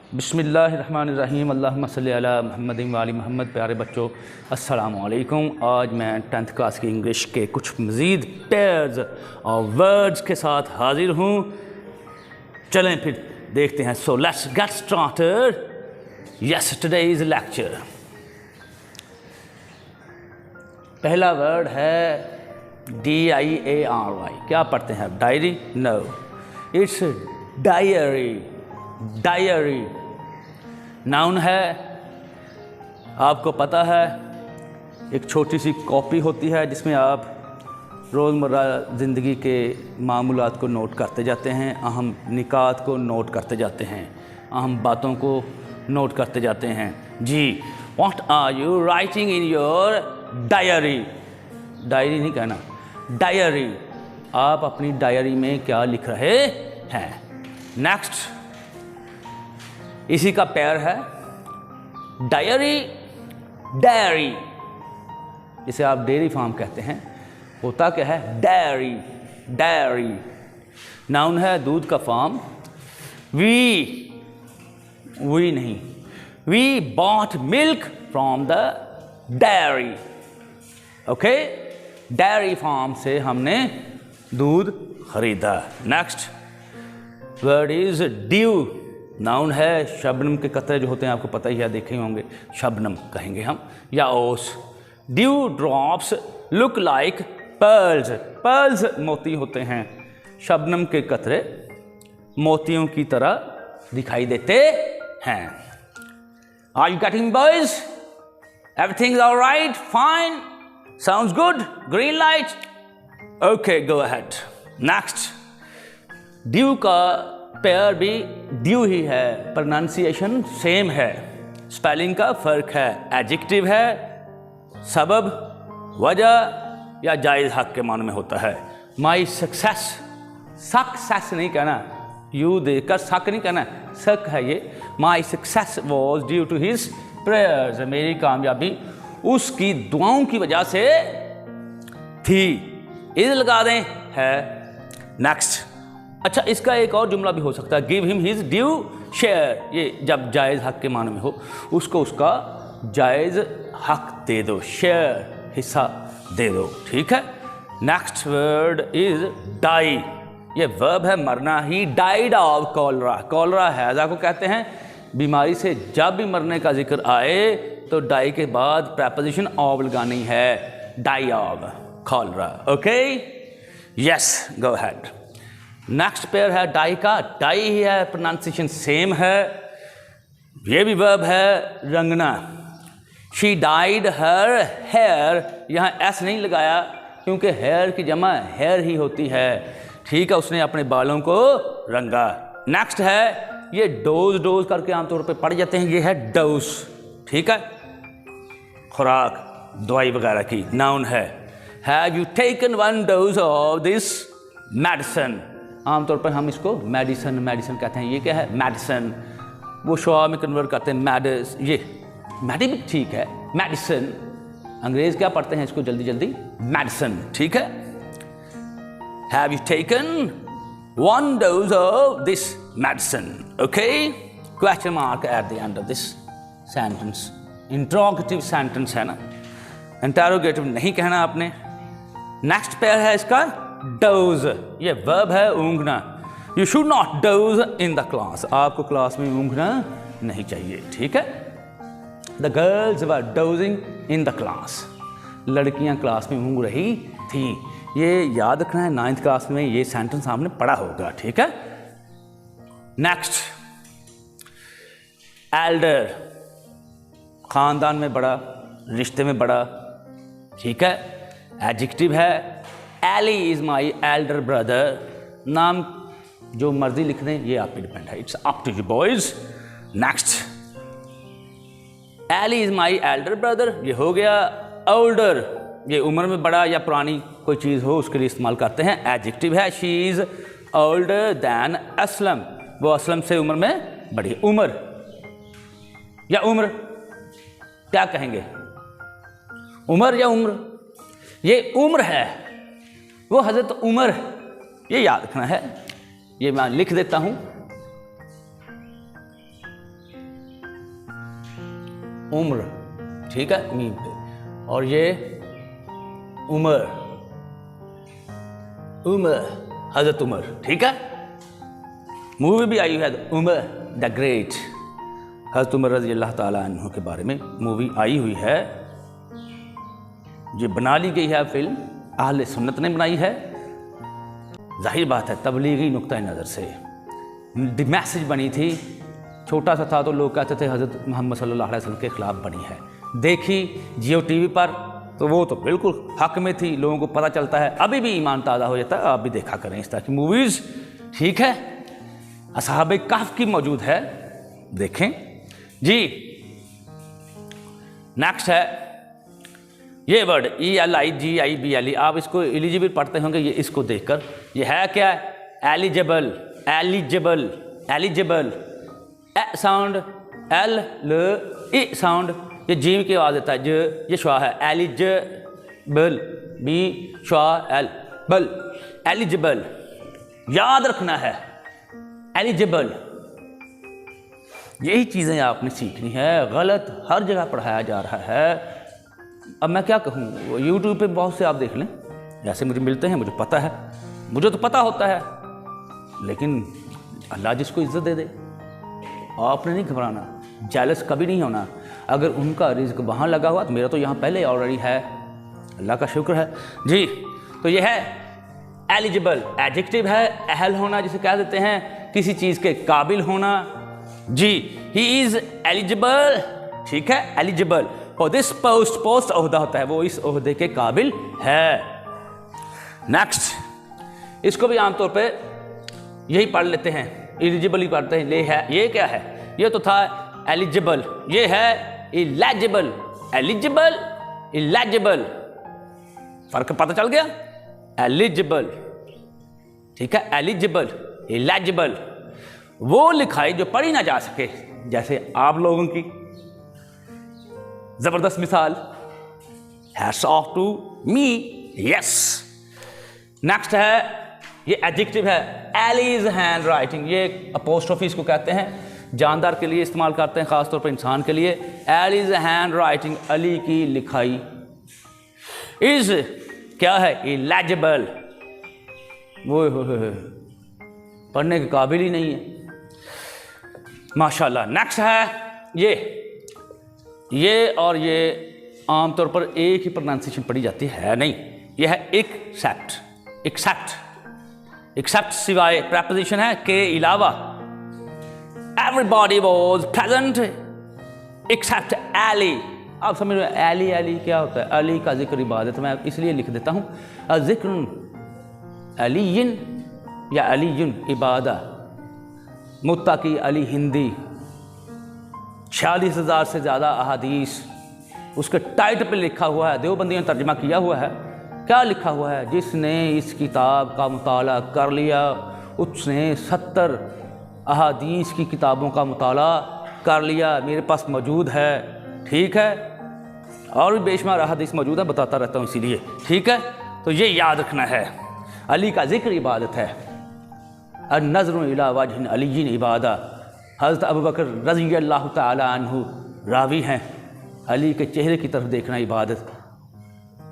बिस्मिल्लाहिर्रहमानिर्रहीम अल्लाहुम्मा सल्ली अला मुहम्मद व आलि मुहम्मद। प्यारे बच्चों, अस्सलामु अलैकुम। आज मैं 10th क्लास की इंग्लिश के कुछ मज़ीद पेयर्स और वर्ड्स के साथ हाजिर हूँ। चलें फिर देखते हैं। So let's get started. Yes, today's lecture. पहला वर्ड है DIARY। क्या पढ़ते हैं? Diary? No, it's diary. Diary noun है। आपको पता है, एक छोटी सी कॉपी होती है जिसमें आप रोज़मर्रा ज़िंदगी के मामूलात को नोट करते जाते हैं, अहम निकात को नोट करते जाते हैं, अहम बातों को नोट करते जाते हैं। जी, what are you writing in your diary? Diary नहीं कहना, डायरी। आप अपनी डायरी में क्या लिख रहे हैं? नेक्स्ट, इसी का पेयर है डायरी, डायरी। इसे आप डेयरी फार्म कहते हैं। होता क्या है? Diary, diary. नाउन है, दूध का फार्म। वी नहीं, we bought milk from the dairy. Okay, dairy farm से हमने दूध खरीदा। Next word is dew. Noun है, शबनम के कतरे जो होते हैं आपको पता ही है, देखे होंगे, शबनम कहेंगे हम, या ओस। Due drops look like pearls. Pearls मोती होते हैं, शबनम के कतरे मोतियों की तरह दिखाई देते हैं। Are you getting boys? Everything is alright? Fine, sounds good, green light. Okay, go ahead. Next, dew का पेयर भी ड्यू ही है, प्रोनाउंसिएशन सेम है, स्पेलिंग का फर्क है। एडजेक्टिव है, सबब, वजह या जायज़ हक के मानो में होता है। माई सक्सेस, सक्सेस नहीं कहना, यू देकर सक नहीं कहना, सक है ये। My success was due to his prayers. मेरी कामयाबी उसकी दुआओं की वजह से थी। इज लगा दें, है। नेक्स्ट, अच्छा, इसका एक और जुमला भी हो सकता है, give him his due share. ये जब जायज़ हक के मानो में हो, उसको उसका जायज़ हक दे दो, शेयर, हिस्सा दे दो। ठीक है। Next word is die. ये वर्ब है मरना ही। Died of cholera. कॉलरा हैज़ा को कहते हैं। बीमारी से जब भी मरने का जिक्र आए तो डाई के बाद प्रेपोजिशन ऑफ लगानी है, die of cholera. Okay, yes, go ahead. Next pair है डाई का। डाई ही है, प्रोनाउंसिएशन सेम है। ये भी वर्ब है, रंगना। She dyed her hair. यहाँ एस नहीं लगाया क्योंकि हेयर की जमा हेयर ही होती है। ठीक है, उसने अपने बालों को रंगा। नेक्स्ट है, ये डोज डोज करके आमतौर पे पढ़ जाते हैं, ये है डोज। ठीक है, खुराक, दवाई वगैरह की। नाउन है, have you taken one dose of this medicine. आमतौर पर हम इसको मेडिसन मेडिसन कहते हैं। ये क्या है? मेडिसन। वो शॉ में कन्वर्ट करते हैं मेडिस। ये मेडी भी ठीक है, मेडिसन। अंग्रेज क्या पढ़ते हैं इसको जल्दी जल्दी? मेडिसन। ठीक है। Have you taken one dose of this medicine. Okay, question mark at the end of this sentence. Interrogative sentence है ना, इंटरोगेटिव नहीं कहना आपने। नेक्स्ट पेयर है इसका डोज। ये वर्ब है, ऊँघना। You should not doze in the class. आपको क्लास में ऊँघना नहीं चाहिए। ठीक है। The girls were dozing in the class. लड़कियां क्लास में ऊँघ रही थी। ये याद रखना है, 9th क्लास में ये सेंटेंस आपने पढ़ा होगा। ठीक है। नेक्स्ट, एल्डर, खानदान में बड़ा, रिश्ते में बड़ा। ठीक है। एडजेक्टिव है, Ellie is my elder brother. नाम जो मर्जी लिख दें, ये आप पे डिपेंड है, it's up to you boys. Next, Ellie is my elder brother. ये हो गया। ओल्डर, ये उम्र में बड़ा या पुरानी कोई चीज़ हो उसके लिए इस्तेमाल करते हैं। एडजेक्टिव है, she is older than Aslam. वो असलम से उम्र में बड़ी। उम्र या उम्र क्या कहेंगे? उम्र या उम्र? ये उम्र है, वो हजरत उमर। ये याद रखना है। ये मैं लिख देता हूं। उम्र, ठीक है, मीम पे, और ये उमर, उमर, हजरत उमर, ठीक है। मूवी भी आई है उमर द ग्रेट, हजरत उमर रज़ी अल्लाह ताला अन्हु के बारे में मूवी आई हुई है। ये बना ली गई है फिल्म, अहले सुन्नत ने बनाई है। जाहिर बात है तबलीगी नुक्ता नज़र से द मैसेज बनी थी। छोटा सा था तो लोग कहते थे हज़रत मोहम्मद सल्लल्लाहु अलैहि वसल्लम के ख़िलाफ़ बनी है। देखी जियो टीवी पर तो वो तो बिल्कुल हक में थी, लोगों को पता चलता है। अभी भी ईमान ताज़ा हो जाता है। आप भी देखा करें इस तरह की मूवीज़, ठीक है। असहाबे कहफ की मौजूद है, देखें जी। नेक्स्ट है ये वर्ड ELIGIBLE, आप इसको एलिजिबल पढ़ते होंगे ये इसको देखकर। ये है क्या? एलिजिबल, एलिजिबल, एलिजिबल, ए साउंड, एल ल ई साउंड, ये जीव की आवाज़ देता है, ज ये श्वा है, एलिजिबल, बी श्वा एल बल, एलिजिबल, याद रखना है एलिजिबल। यही चीज़ें आपने सीखनी है, गलत हर जगह पढ़ाया जा रहा है। अब मैं क्या कहूँ, यूट्यूब पे बहुत से आप देख लें, जैसे मुझे मिलते हैं, मुझे पता है, मुझे तो पता होता है, लेकिन अल्लाह जिसको इज्जत दे दे, आपने नहीं घबराना, जेलस कभी नहीं होना। अगर उनका रिज्क वहाँ लगा हुआ तो मेरा तो यहाँ पहले ऑलरेडी है, अल्लाह का शुक्र है जी। तो ये है एलिजिबल, एडजेक्टिव है, अहल होना जिसे कह देते हैं, किसी चीज़ के काबिल होना जी। ही इज़ एलिजिबल, ठीक है, एलिजिबल और दिस पोस्ट, पोस्ट ओहदा होता है, वो इस ओहदे के काबिल है। नेक्स्ट, इसको भी आमतौर पे यही पढ़ लेते हैं, एलिजिबल ही पढ़ते हैं। ये है, ये क्या है? ये तो था एलिजिबल, ये है इलेजिबल, एलिजिबल, इलेजिबल, फर्क पता चल गया? एलिजिबल, ठीक है, एलिजिबल, इलेजिबल, वो लिखाई जो पढ़ी ना जा सके, जैसे आप लोगों की जबरदस्त मिसाल, hats off to me, yes. Next है, ये एडजेक्टिव है, एलीज हैंड राइटिंग, ये अपोस्ट्रोफी इसको कहते हैं, जानदार के लिए इस्तेमाल करते हैं, खासतौर पर इंसान के लिए। एलीज हैंड राइटिंग, अली की लिखाई। इज क्या है? इलेजिबल, वो पढ़ने के काबिल ही नहीं है, माशाल्लाह। नेक्स्ट है ये और ये आमतौर पर एक ही प्रोनाउंसिएशन पढ़ी जाती है नहीं, यह है एक्सेप्ट, एक्सेप्ट, एक्सेप्ट सिवाय, प्रेपोजिशन है के अलावा। Everybody was present except Ali. आप समझ रहे हैं अली, अली क्या होता है? अली का जिक्र इबादत, मैं इसलिए लिख देता हूँ ज़िक्र अलीयन या अलीयुन इबादा, मुत्तकी अली हिंदी, 46,000 से ज़्यादा अहादीस उसके टाइटल पे लिखा हुआ है, देवबंदियों ने तर्जमा किया हुआ है। क्या लिखा हुआ है? जिसने इस किताब का मुताला कर लिया उसने 70 अहादीस की किताबों का मुताला कर लिया, मेरे पास मौजूद है, ठीक है, और भी बेशुमार अहादीस मौजूद है, बताता रहता हूँ इसीलिए, ठीक है। तो ये याद रखना है, अली का जिक्र इबादत है। अन-नज़्रु इला वजहिन अलीय्यिन इबादा, हज़रत अबू बकर रज़ी अल्लाह तआला अन्हु रावी हैं, अली के चेहरे की तरफ देखना इबादत।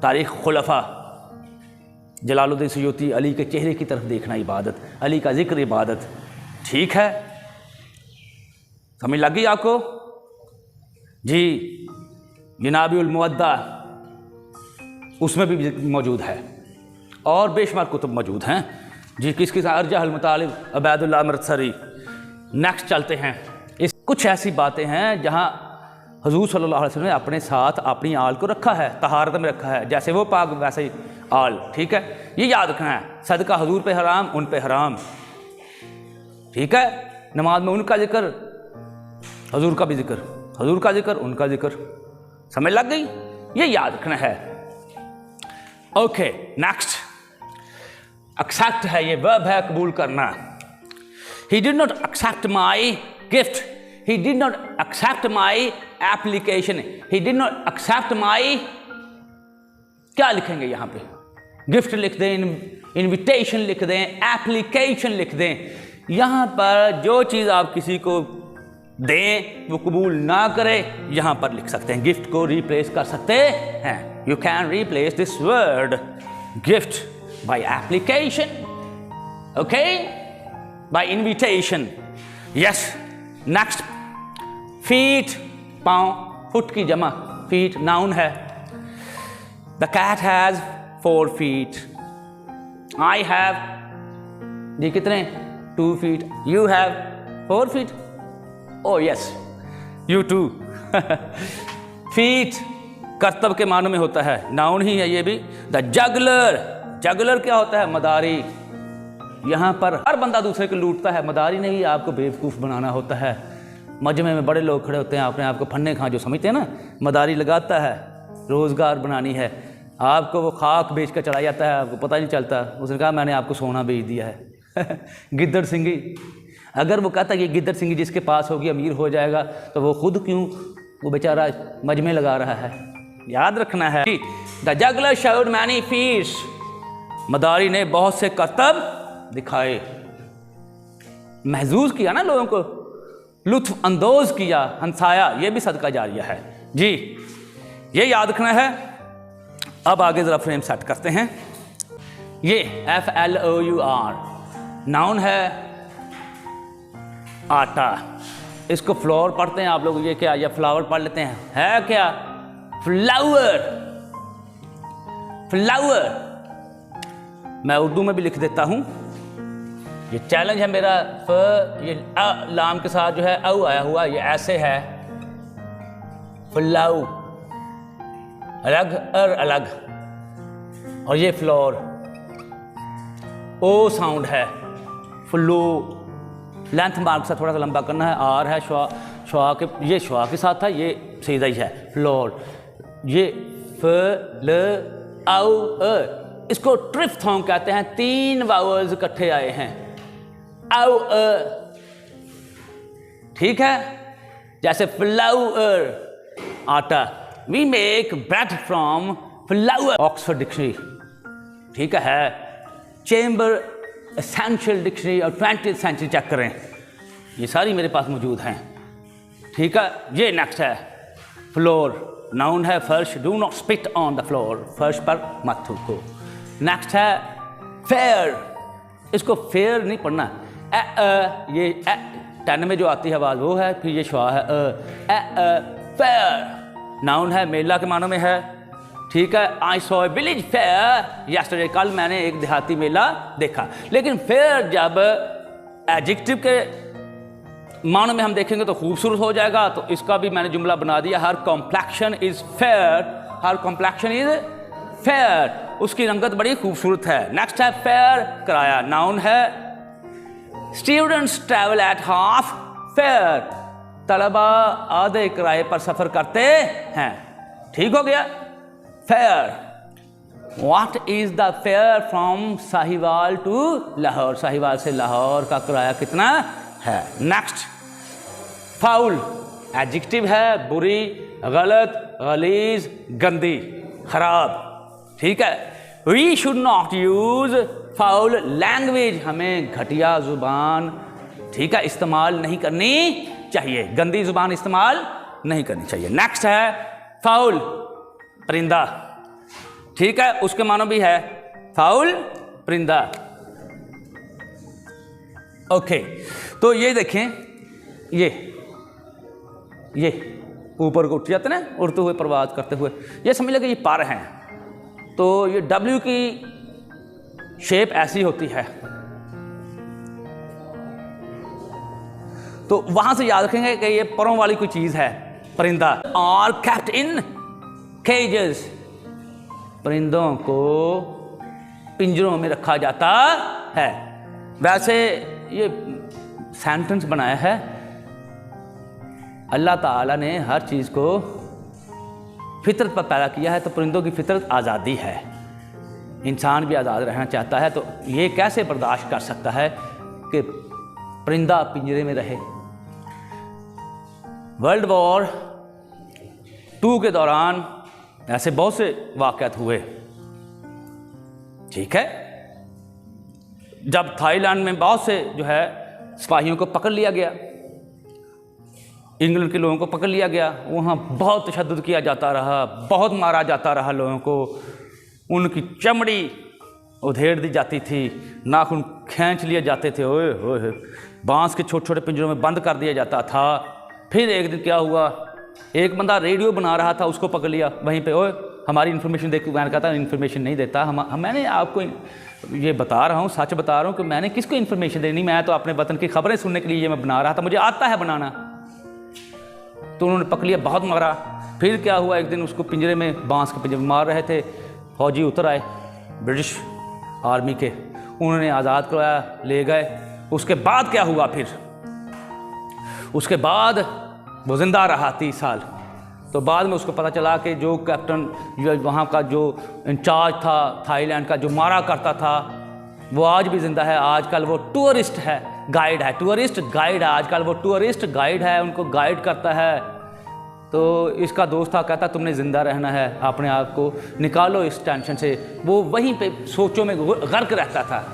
तारीख़ खुलफ़ा जलालुद्दीन सयूती, अली के चेहरे की तरफ देखना इबादत, अली का जिक्र इबादत, ठीक है, समझ लग गई आपको जी। जनाबुल मुवद्दा उसमें भी मौजूद है और बेशुमार कुतुब मौजूद हैं जी। किसकी? अर्जहुल मुतालिब अबैदुल्लाह अमृतसरी। नेक्स्ट चलते हैं, इस कुछ ऐसी बातें हैं जहाँ हुज़ूर सल्लल्लाहु अलैहि वसल्लम ने अपने साथ अपनी आल को रखा है, तहारत में रखा है, जैसे वो पाक वैसे ही आल, ठीक है, ये याद रखना है। सदका हुज़ूर पे हराम, उन पे हराम, ठीक है। नमाज में उनका जिक्र, हुज़ूर का भी जिक्र, हुज़ूर का जिक्र, उनका जिक्र, समझ लग गई? ये याद रखना है। ओके, नेक्स्ट एक्सेप्ट है, ये वर्ब है, कबूल करना। He did not accept my gift. He did not accept my application. He did not accept my, क्या लिखेंगे यहाँ पे? गिफ्ट लिख दें, इनविटेशन लिख दें, एप्लीकेशन लिख दें। यहाँ पर जो चीज़ आप किसी को दें, वो कबूल ना करे, यहां पर लिख सकते हैं। गिफ्ट को रिप्लेस कर सकते हैं। You can replace this word gift by application, okay, by invitation. Yes, next, feet, पांव, फुट की जमा, फीट नाउन है। द कैट हैज 4 feet। आई हैव, ये कितने, 2 feet। You have 4 feet। Oh yes, you too। Feet कर्तव्य के मानों में होता है, नाउन ही है ये भी। द जगलर, जगलर क्या होता है, मदारी। यहां पर हर बंदा दूसरे को लूटता है, मदारी ने ही आपको बेवकूफ़ बनाना होता है। मजमे में बड़े लोग खड़े होते हैं, अपने आप को फन्ने खां जो समझते हैं ना, मदारी लगाता है, रोज़गार बनानी है, आपको वो खाक बेच कर चला जाता है, आपको पता नहीं चलता। उसने कहा मैंने आपको सोना बेच दिया है। गिद्दड़ सिंगी, अगर वो कहता कि गिद्दड़ सिंगी जिसके पास होगी अमीर हो जाएगा, तो वो खुद क्यों, वो बेचारा मजमे लगा रहा है। याद रखना है। The juggler showed many feats, मदारी ने बहुत से करतब दिखाए, महजूज किया ना, लोगों को लुत्फ अंदोज किया, हंसाया, ये भी सदका जारिया है जी, ये याद रखना है। अब आगे जरा फ्रेम सेट करते हैं। ये FLOUR नाउन है, आटा। इसको फ्लोर पढ़ते हैं आप लोग, ये क्या, या फ्लावर पढ़ लेते हैं, है क्या, फ्लावर, फ्लावर। मैं उर्दू में भी लिख देता हूं, ये चैलेंज है मेरा। ये लाम के साथ जो है औ आया हुआ, ये ऐसे है, फ्लाउ, अलग अलग, और ये फ्लोर, ओ साउंड है, फ्लो, लेंथ मार्क से थोड़ा सा लंबा करना है। आर है, श्वा के, ये श्वा के साथ था, ये सीधा ही है, फ्लोर। ये फ ल औ अ, इसको ट्रिफ्थोंग कहते हैं, 3 वावल्स इकट्ठे आए हैं, औ अ, ठीक है। जैसे फ्लावर, आटा। We make bread from flour, Oxford dictionary, ठीक है। चेंबर एसेंशियल डिक्शनरी और 20th सेंचुरी चेक करें, ये सारी मेरे पास मौजूद हैं, ठीक है। ये नेक्स्ट है, फ्लोर, नाउन है, फर्श। Do not spit on the floor, फर्श पर मत थूको। नेक्स्ट है फेयर, इसको फेयर नहीं पढ़ना, ये टन में जो आती है आवाज वो है, फिर ये श्वा है, फेयर, नाउन है, मेला के मानों में है, ठीक है। I saw a village fair yesterday, कल मैंने एक देहाती मेला देखा। लेकिन फेयर जब एडजेक्टिव के मानों में हम देखेंगे तो खूबसूरत हो जाएगा, तो इसका भी मैंने जुमला बना दिया, her complexion is fair, her complexion is fair, उसकी रंगत बड़ी खूबसूरत है। नेक्स्ट है फेयर, किराया, नाउन है। Students travel at half fair, तलबा आधे किराए पर सफर करते हैं, ठीक हो गया, fare. What is the fare from Sahiwal to Lahore, Sahiwal से लाहौर का किराया कितना है। नेक्स्ट, फाउल, एडजेक्टिव है, बुरी, गलत, गलीज, गंदी, खराब, ठीक है। We should not use foul language, हमें घटिया जुबान, ठीक है, इस्तेमाल नहीं करनी चाहिए, गंदी जुबान इस्तेमाल नहीं करनी चाहिए। नेक्स्ट है फाउल, परिंदा, ठीक है, उसके मानो भी है फाउल, परिंदा, ओके। तो ये देखें, ये ऊपर को उठ जाते ना, उड़ते हुए प्रवास करते हुए, ये समझ लगे ये पर हैं, तो ये W की शेप ऐसी होती है, तो वहां से याद रखेंगे कि ये परों वाली कोई चीज है, परिंदा। और कैप्ट इन केजेस, परिंदों को पिंजरों में रखा जाता है। वैसे ये सेंटेंस बनाया है, अल्लाह ताला ने हर चीज़ को फितरत पर पैदा किया है, तो परिंदों की फितरत आज़ादी है, इंसान भी आज़ाद रहना चाहता है, तो ये कैसे बर्दाश्त कर सकता है कि परिंदा पिंजरे में रहे। वर्ल्ड वॉर 2 के दौरान ऐसे बहुत से वाक़यात हुए, ठीक है, जब थाईलैंड में बहुत से जो है सिपाहियों को पकड़ लिया गया, इंग्लैंड के लोगों को पकड़ लिया गया, वहाँ बहुत तशद्दुद किया जाता रहा, बहुत मारा जाता रहा लोगों को, उनकी चमड़ी उधेड़ दी जाती थी, नाखून खींच लिए जाते थे, ओए ओए, बांस के छोटे छोटे पिंजरों में बंद कर दिया जाता था। फिर एक दिन क्या हुआ, एक बंदा रेडियो बना रहा था, उसको पकड़ लिया वहीं पे, ओए हमारी इन्फॉर्मेशन देख के मैंने कहा था इन्फॉर्मेशन नहीं देता, मैंने आपको ये बता रहा हूँ, सच बता रहा हूँ कि मैंने किसको इन्फॉर्मेशन देनी, मैं तो अपने वतन की खबरें सुनने के लिए ये मैं बना रहा था, मुझे आता है बनाना। तो उन्होंने पकड़ लिया, बहुत मारा। फिर क्या हुआ, एक दिन उसको पिंजरे में, बांस के पिंजरे में मार रहे थे, फौजी उतर आए ब्रिटिश आर्मी के, उन्होंने आज़ाद करवाया, ले गए। उसके बाद क्या हुआ, फिर उसके बाद वो जिंदा रहा 30 साल। तो बाद में उसको पता चला कि जो कैप्टन, वहाँ का जो इंचार्ज था थाईलैंड का, जो मारा करता था, वो आज भी ज़िंदा है। आजकल वो टूरिस्ट है, गाइड है, टूरिस्ट गाइड है, आजकल वो टूरिस्ट गाइड है, उनको गाइड करता है। तो इसका दोस्त था, कहता तुमने ज़िंदा रहना है, अपने आप को निकालो इस टेंशन से। वो वहीं पे सोचों में गर्क रहता था,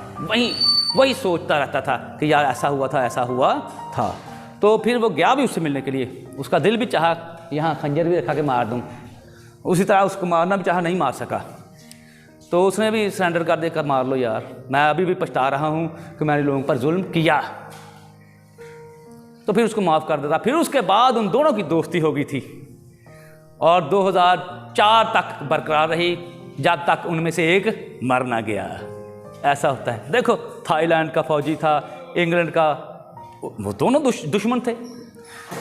वही सोचता रहता था कि यार ऐसा हुआ था, ऐसा हुआ था। तो फिर वो गया भी उससे मिलने के लिए, उसका दिल भी चाहा यहाँ खंजर भी रखा के मार दूँ, उसी तरह उसको मारना भी चाहा, नहीं मार सका। तो उसने भी सरेंडर कर देकर मार लो यार, मैं अभी भी पछता रहा हूँ कि मैंने लोगों पर जुल्म किया। तो फिर उसको माफ़ कर देता। फिर उसके बाद उन दोनों की दोस्ती हो गई थी और 2004 तक बरकरार रही, जब तक उनमें से एक मर ना गया। ऐसा होता है। देखो, थाईलैंड का फौजी था, इंग्लैंड का, वो दोनों दुश्मन थे,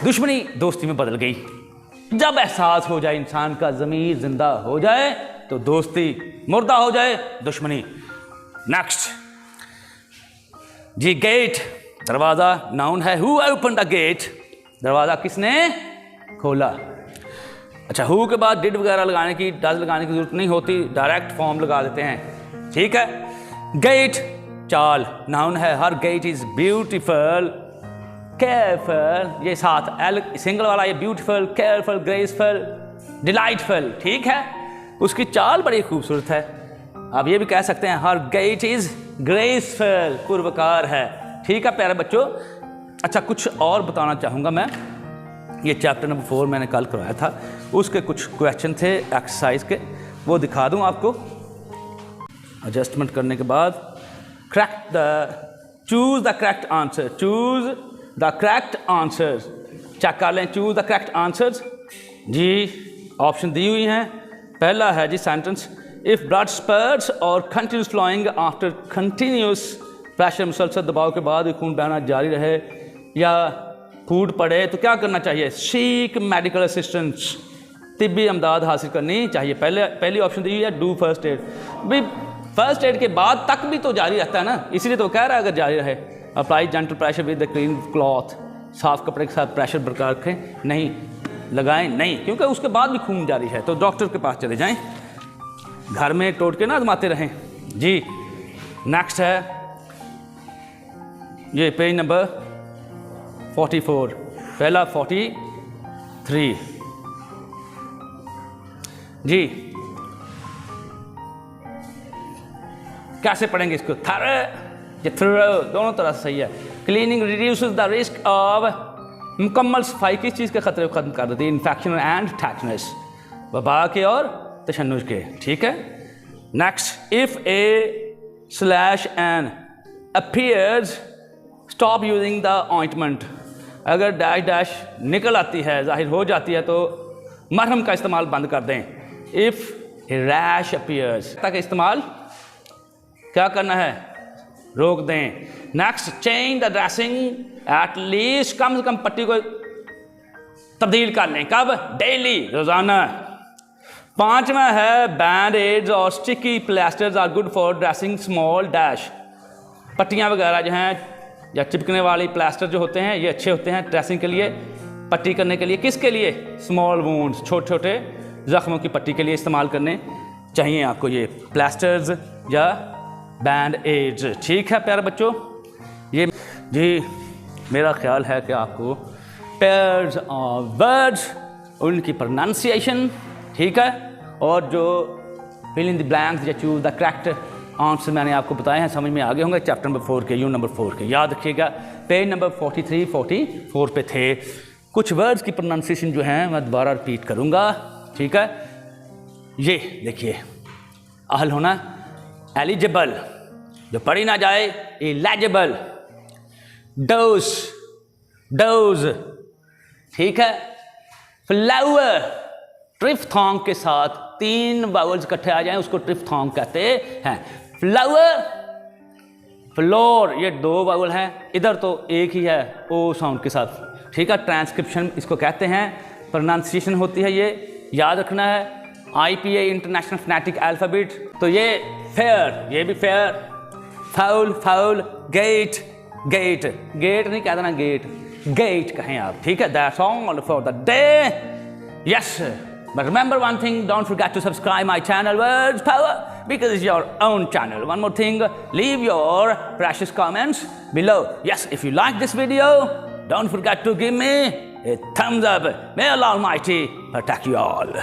दुश्मनी दोस्ती में बदल गई। जब एहसास हो जाए इंसान का, ज़मीर जिंदा हो जाए, तो दोस्ती मुर्दा हो जाए, दुश्मनी। नेक्स्ट जी, गेट, दरवाज़ा, नाउन है। हु ओपन द गेट, दरवाज़ा किसने खोला। अच्छा, हु के बाद डिड वगैरह लगाने की, डज लगाने की जरूरत नहीं होती, डायरेक्ट फॉर्म लगा देते हैं, ठीक है। गेट, चाल, नाउन है। हर गेट इज़ ब्यूटीफुल, केयरफुल, ये साथ एल सिंगल वाला, ये ब्यूटीफुल, केयरफुल, ग्रेसफुल, डिलाइटफुल, ठीक है। उसकी चाल बड़ी खूबसूरत है। आप ये भी कह सकते हैं हर गेट इज़ ग्रेसफुल, पुरवकार है, ठीक है प्यारे बच्चों। अच्छा, कुछ और बताना चाहूँगा मैं, ये चैप्टर नंबर 4 मैंने कल करवाया था, उसके कुछ क्वेश्चन थे एक्सरसाइज के, वो दिखा दूँ आपको। एडजस्टमेंट करने के बाद choose the correct answer, choose the correct answers, check कर लें, चूज़ द करेक्ट आंसर्स जी। ऑप्शन दी हुई हैं। पहला है जी सेंटेंस, इफ़ ब्लड स्पर्ट्स और continuous flowing after continuous pressure, मुसलसल दबाव के बाद भी खून बहना जारी रहे या फूट पड़े तो क्या करना चाहिए। सीक मेडिकल असिस्टेंस, तिब्बी अमदाद हासिल करनी चाहिए। पहली ऑप्शन दी हुई है डू फर्स्ट एड। भाई फर्स्ट एड के बाद तक भी तो जारी रहता है ना, इसीलिए तो कह रहा है अगर जारी रहे। Apply gentle pressure with the clean cloth, साफ कपड़े के साथ प्रेशर बरकरार रखें, नहीं लगाएं नहीं, क्योंकि उसके बाद भी खून जारी है। तो डॉक्टर के पास चले जाएं, घर में टोटके ना आजमाते रहें जी। नेक्स्ट है ये पेज नंबर 44, पहला 43 जी। कैसे पढ़ेंगे इसको, थरो, दोनों तरह से सही है। Cleaning reduces the risk of, मुकम्मल सफाई किस चीज़ के खतरे को ख़त्म कर देती है, इन्फेक्शन एंड टैक्सनेस, वबा के और तशन्नुज के, ठीक है। Next, if a slash N appears stop using the ointment, अगर डैश डैश निकल आती है, जाहिर हो जाती है, तो मरहम का इस्तेमाल बंद कर दें। इफ़ रैश अपीयर्स तक इस्तेमाल क्या करना है, रोक दें। Next, change the dressing at least, कम से कम पट्टी को तब्दील कर लें, कब, डेली, रोजाना। पांचवा है बैंड एड्स और sticky plasters are good for dressing small dash, पट्टियाँ वगैरह जो हैं या चिपकने वाली प्लास्टर जो होते हैं, ये अच्छे होते हैं ड्रेसिंग के लिए, पट्टी करने के लिए। किसके लिए, स्मॉल वूंड्स, छोटे छोटे जख्मों की पट्टी के लिए इस्तेमाल करने चाहिए आपको ये प्लास्टर्स या बैंड एड्स, ठीक है प्यारे बच्चों। ये जी मेरा ख्याल है कि आपको पेयर्स ऑफ वर्ड्स, उनकी प्रोनाउंसिएशन, ठीक है, और जो फिल इन द ब्लैंक्स या चूज द करेक्ट आंसर मैंने आपको बताए हैं, समझ में आ गए होंगे। चैप्टर नंबर 4 के, यूनिट नंबर 4 के, याद रखिएगा पेज नंबर 43-44 पे थे। कुछ वर्ड्स की प्रोनाउंसिएशन जो है मैं दोबारा रिपीट करूंगा, ठीक है। ये देखिए, अहल होना एलिजिबल, जो पढ़ी ना जाए इलेजिबल, डोज डोज, ठीक है। फ्लावर ट्रिफ्थॉन्ग के साथ 3 वावल्स इकट्ठे आ जाएं उसको ट्रिफ्थॉन्ग कहते हैं। फ्लावर, फ्लोर, ये 2 वावल हैं, इधर तो एक ही है ओ साउंड के साथ, ठीक है। ट्रांसक्रिप्शन इसको कहते हैं, प्रोनाउंसिएशन होती है, ये याद रखना है। IPA international phonetic alphabet. तो ये फेयर, ये भी fair, foul fowl, gate gait, gate नहीं कहते ना, गेट गेट कहें आप, ठीक है। That's all for the day, yes. But remember one thing, don't forget to subscribe my channel Words Power, because it's your own channel. One more thing, leave your precious comments below. Yes, if you like this video, don't forget to give me a thumbs up. May Allah Almighty protect you all.